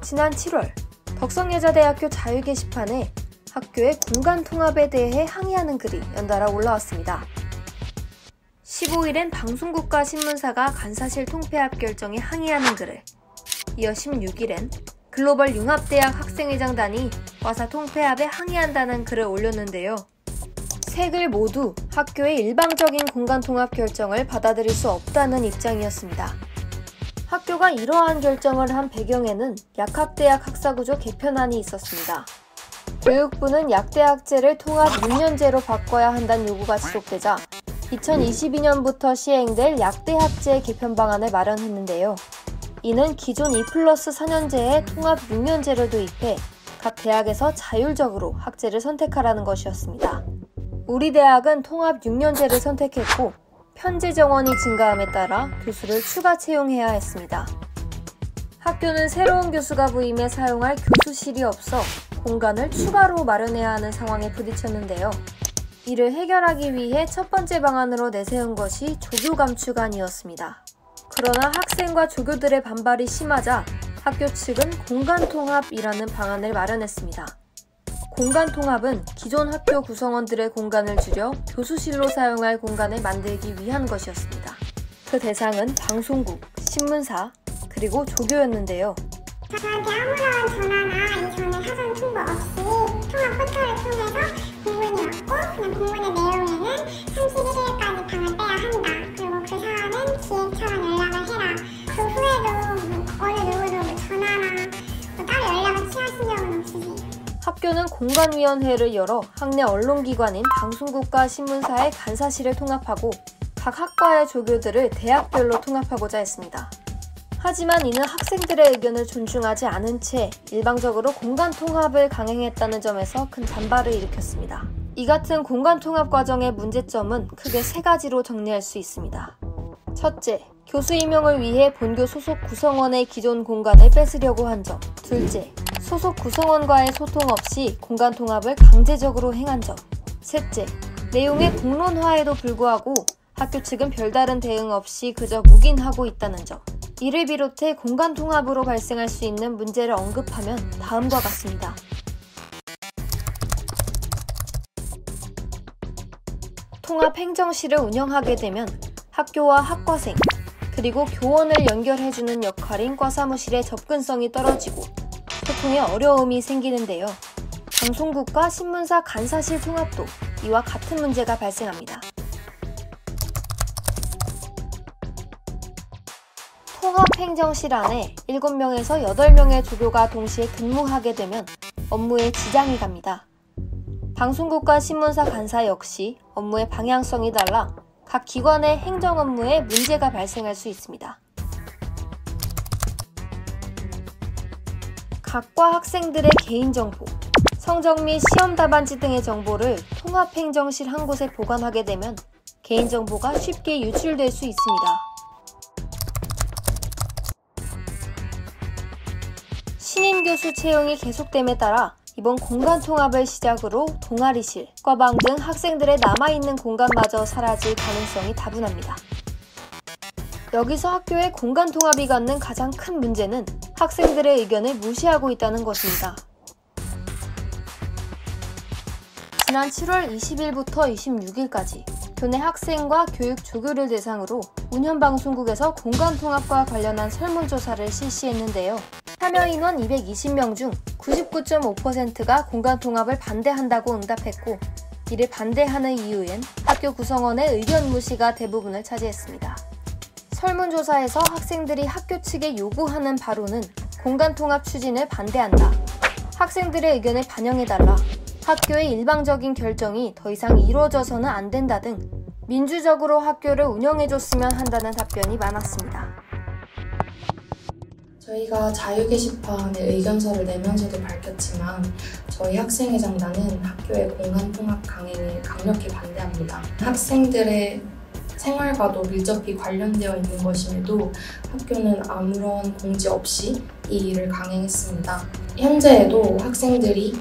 지난 7월 덕성여자대학교 자유 게시판에 학교의 공간 통합에 대해 항의하는 글이 연달아 올라왔습니다. 15일엔 방송국과 신문사가 간사실 통폐합 결정에 항의하는 글을, 이어 16일엔 글로벌 융합대학 학생회장단이 과사 통폐합에 항의한다는 글을 올렸는데요. 세 글 모두 학교의 일방적인 공간 통합 결정을 받아들일 수 없다는 입장이었습니다. 학교가 이러한 결정을 한 배경에는 약학대학 학사구조 개편안이 있었습니다. 교육부는 약대학제를 통합 6년제로 바꿔야 한다는 요구가 지속되자 2022년부터 시행될 약대학제 개편 방안을 마련했는데요. 이는 기존 2+4년제에 통합 6년제를 도입해 각 대학에서 자율적으로 학제를 선택하라는 것이었습니다. 우리 대학은 통합 6년제를 선택했고 편제 정원이 증가함에 따라 교수를 추가 채용해야 했습니다. 학교는 새로운 교수가 부임해 사용할 교수실이 없어 공간을 추가로 마련해야 하는 상황에 부딪혔는데요. 이를 해결하기 위해 첫 번째 방안으로 내세운 것이 조교 감축안이었습니다. 그러나 학생과 조교들의 반발이 심하자 학교 측은 공간통합이라는 방안을 마련했습니다. 공간통합은 기존 학교 구성원들의 공간을 줄여 교수실로 사용할 공간을 만들기 위한 것이었습니다. 그 대상은 방송국, 신문사, 그리고 조교였는데요. 저한테 아무런 전화나 이전에 사전 통보 없이 통합 포털을 통해서 공문이 왔고, 그냥 공문의 내용에는 31일까지 방을 빼야 한다. 그리고 그 사안은 기획처랑 연락을 해라. 그 후에도 어느 누구도 전화나 따로 연락을 취하신 적은 없으세요? 학교는 공간위원회를 열어 학내 언론기관인 방송국과 신문사의 간사실을 통합하고 각 학과의 조교들을 대학별로 통합하고자 했습니다. 하지만 이는 학생들의 의견을 존중하지 않은 채 일방적으로 공간 통합을 강행했다는 점에서 큰 반발을 일으켰습니다. 이 같은 공간 통합 과정의 문제점은 크게 세 가지로 정리할 수 있습니다. 첫째, 교수 임용을 위해 본교 소속 구성원의 기존 공간을 뺏으려고 한 점. 둘째, 소속 구성원과의 소통 없이 공간 통합을 강제적으로 행한 점. 셋째, 내용의 공론화에도 불구하고 학교 측은 별다른 대응 없이 그저 묵인하고 있다는 점. 이를 비롯해 공간 통합으로 발생할 수 있는 문제를 언급하면 다음과 같습니다. 통합행정실을 운영하게 되면 학교와 학과생, 그리고 교원을 연결해주는 역할인 과사무실의 접근성이 떨어지고 소통에 어려움이 생기는데요. 방송국과 신문사 간사실 통합도 이와 같은 문제가 발생합니다. 통합행정실 안에 7명에서 8명의 조교가 동시에 근무하게 되면 업무에 지장이 갑니다. 방송국과 신문사 간사 역시 업무의 방향성이 달라 각 기관의 행정 업무에 문제가 발생할 수 있습니다. 각과 학생들의 개인정보, 성적 및 시험 답안지 등의 정보를 통합행정실 한 곳에 보관하게 되면 개인정보가 쉽게 유출될 수 있습니다. 신임 교수 채용이 계속됨에 따라 이번 공간 통합을 시작으로 동아리실, 과방 등 학생들의 남아있는 공간마저 사라질 가능성이 다분합니다. 여기서 학교의 공간 통합이 갖는 가장 큰 문제는 학생들의 의견을 무시하고 있다는 것입니다. 지난 7월 20일부터 26일까지 교내 학생과 교육 조교를 대상으로 운현방송국에서 공간 통합과 관련한 설문조사를 실시했는데요. 참여 인원 220명 중 99.5%가 공간 통합을 반대한다고 응답했고, 이를 반대하는 이유엔 학교 구성원의 의견 무시가 대부분을 차지했습니다. 설문조사에서 학생들이 학교 측에 요구하는 바로는 공간 통합 추진을 반대한다, 학생들의 의견을 반영해달라, 학교의 일방적인 결정이 더 이상 이루어져서는 안 된다 등 민주적으로 학교를 운영해줬으면 한다는 답변이 많았습니다. 저희가 자유 게시판에 의견서를 내면서도 밝혔지만 저희 학생회장단은 학교의 공간 통합 강행을 강력히 반대합니다. 학생들의 생활과도 밀접히 관련되어 있는 것임에도 학교는 아무런 공지 없이 이 일을 강행했습니다. 현재에도 학생들이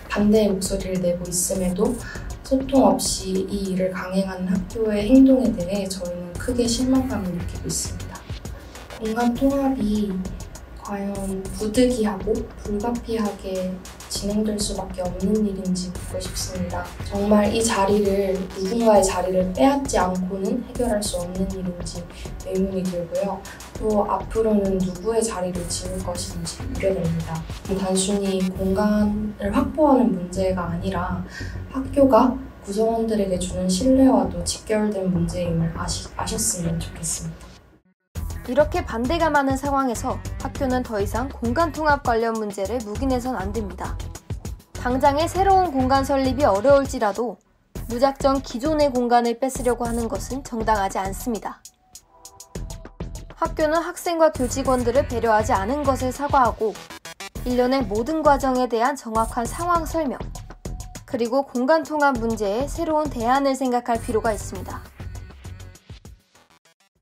반대의 목소리를 내고 있음에도 소통 없이 이 일을 강행하는 학교의 행동에 대해 저희는 크게 실망감을 느끼고 있습니다. 공간 통합이 과연 부득이하고 불가피하게 진행될 수밖에 없는 일인지 묻고 싶습니다. 정말 이 자리를 누군가의 자리를 빼앗지 않고는 해결할 수 없는 일인지 의문이 들고요. 또 앞으로는 누구의 자리를 지울 것인지 우려됩니다. 단순히 공간을 확보하는 문제가 아니라 학교가 구성원들에게 주는 신뢰와도 직결된 문제임을 아셨으면 좋겠습니다. 이렇게 반대가 많은 상황에서 학교는 더 이상 공간 통합 관련 문제를 묵인해선 안 됩니다. 당장의 새로운 공간 설립이 어려울지라도 무작정 기존의 공간을 뺏으려고 하는 것은 정당하지 않습니다. 학교는 학생과 교직원들을 배려하지 않은 것을 사과하고 일련의 모든 과정에 대한 정확한 상황 설명, 그리고 공간 통합 문제에 새로운 대안을 생각할 필요가 있습니다.